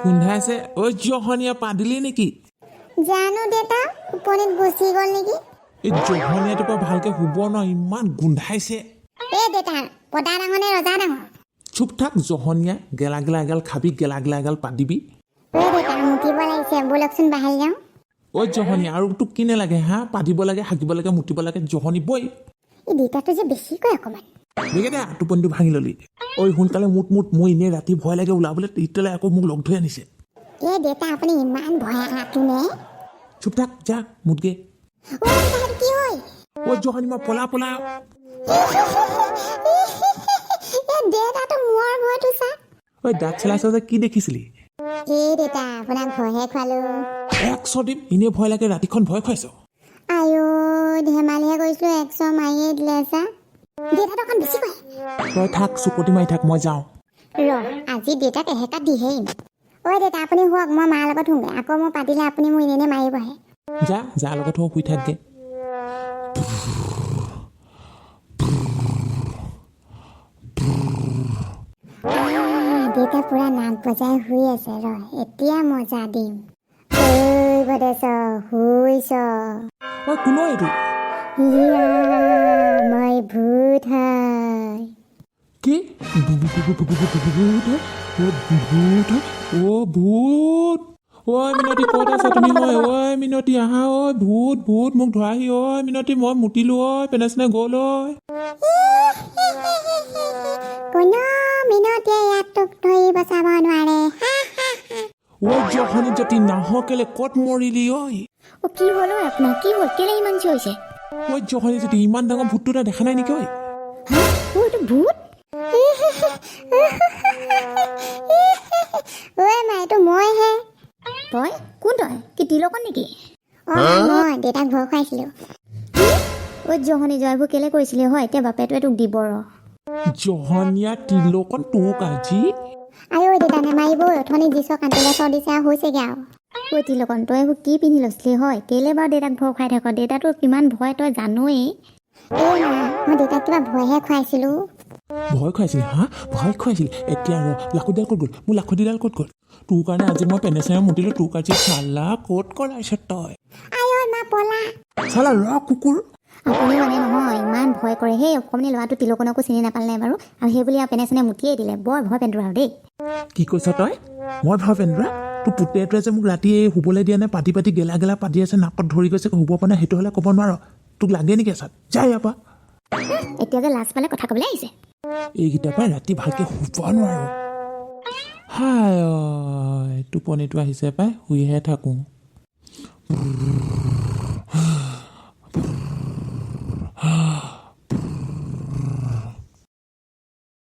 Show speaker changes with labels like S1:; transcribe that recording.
S1: গোন্ধাইছে ঐ জহনীয়া পাদিলি নেকি
S2: জানো দেউতা টোপনিত গুচি গ'ল নেকি
S1: এই জহনীয়াটোৰ পৰা ভালকে শুব ন ইমান গোন্ধাইছে
S2: দেউতা পদা ডাঙৰ নে ৰজা ডাঙৰ
S1: চুপ থাক জহনীয়া গেলা গেলা এগাল খাবি গেলা গেলা এগাল পাদিবি
S2: দেউতা মুতিব লাগিছে ব'লকচোন বাহিৰ যাওঁ
S1: ঐ জহনীয়া আৰু তোক কি নালাগে হা পাদিব লাগে হাগিব লাগে মুতিব লাগে জহনী বৈ
S2: এই দেউতাটো যে বেছি কয় অকণমান
S1: দেখে দে টোপনিটো ভাঙি ললি ঐ সোনকালে মুঠ মই এনেই ৰাতি ভয় লাগে ওলাবলৈ তেতিয়ালৈ আকৌ মোক লগ ধৰি আনিছে
S2: দেউতা আপুনি ইমান ভয় আঁতোনে
S1: চুপ থাক যা মুঠগে
S2: দেউতা সেইটো কি হয়
S1: ঐ জহনীমা পলা পলা
S2: দেউতাটো মোৰ ভয়টো চা
S1: ঐ দাঁত চেলাইছ যে কি দেখিছিলি
S2: দেউতা আপোনাক ভয়হে খুৱালো
S1: 100 দিম এনেই ভয় লাগে ৰাতিখন ভয় খুৱাইছ
S2: ধেমালিহে কৰিছিলো 100 মাৰিয়ে দিলে চা দেউতাটো অকণ বেছি কয়
S1: তই থাক চুপতি মাৰি থাক মই যাওঁ
S2: আজি দেউতাক এহেকা দিহে দেউতা আপুনি শুৱক মই মাৰ লগত শুওঁগৈ আকৌ মই পাতিলে আপুনি মোক এনেই মাৰিবহে
S1: যা যাৰ লগত শুই থাকগে
S2: দেউতা পুৰা নাক বজাই শুই আছে এতিয়া মজা দিম বদেছ শুইছ
S1: ঐ কোনো এইটো
S2: মই ভূত হয়
S1: কি ভূত ঐ ভূত ঐ মিনতি ক'ত আছা তুমি ঐ মিনতি আহা ঐ ভূত ভূত মোক ধৰাহি ঐ মিনতি মই মুতিলো ঐ পেনেচনে গ'ল
S2: কোনো মিনতিয়ে ইয়াক তোক ধৰি বচাব নোৱাৰে
S1: ঐ জহনী যদি নাহ কেলে ক'ত মৰিলি ঐ
S2: কি হ'ল আপোনাৰ কি হ'ল কেলে ইমান চিঞৰিছে
S1: ঐ জহনী যদি ইমান ডাঙৰ ভূতটো তই দেখা নাই নেকি ঐ
S2: এইটো ভূত মা এইটো মইহে তই কোন তই কি তিলকন নেকি মই দেউতাক ভয় খুৱাইছিলোঁ জহনী জয়বোৰ কেলে কৰিছিলি হয় এতিয়া বাপেটোৱে তোক দিব
S1: জহনীয়া তিলকন তোক আজি
S2: দেউতা নেমাৰিব অথনি যিছ কাটিলে দিছে হৈছেগৈ আৰু তিলকন তই এইবোৰ কি পিন্ধি লৈছিলি হয় কেলে বাৰু দেউতাক ভয় খুৱাই থাক দেউতাটো কিমান ভয় তই জানোৱেই মই দেউতাক কিবা ভয়হে খুৱাইছিলোঁ
S1: ভয় খুৱাইছিল হা ভয় খুৱাইছিল এতিয়া ৰ লাখুটিডাল ক'ত গ'ল মোৰ লাখুটিডাল ক'ত গ'ল তোৰ কাৰণে আজি মই পেনেচেৰে মুতিলোঁ তোক আজি চালা ক'ত কৰাইছ তই
S2: মা পলা
S1: চালা ৰ কুকুৰ
S2: আপুনি মানে নহয় ইমান ভয় কৰে সেই অকণমানি ল'ৰাটো তিলকনকো চিনি নাপালে নাই বাৰু আৰু সেই বুলি পেনেচেনে মুতিয়েই দিলে বৰ ভয় পেন্দুৰা আৰু দেই
S1: কি কৈছ তই মই ভয় পেন্দুৰা তোৰ পুতেটোৱে যে মোক ৰাতি শুবলৈ দিয়া নাই পাতি পাতি গেলা গেলা পাতি আছে নাকত ধৰি গৈছে শুব পৰা নাই সেইটো হ'লে ক'ব নোৱাৰ তোক লাগে নেকি এচাত যা ইয়াৰ পৰা
S2: এতিয়া যে লাজ পালে কথা ক'বলৈ আহিছে
S1: এইকেইটাৰ পৰা ৰাতি ভালকৈ শুব নোৱাৰো হাই টোপনিটো আহিছে পাই শুইহে থাকোঁ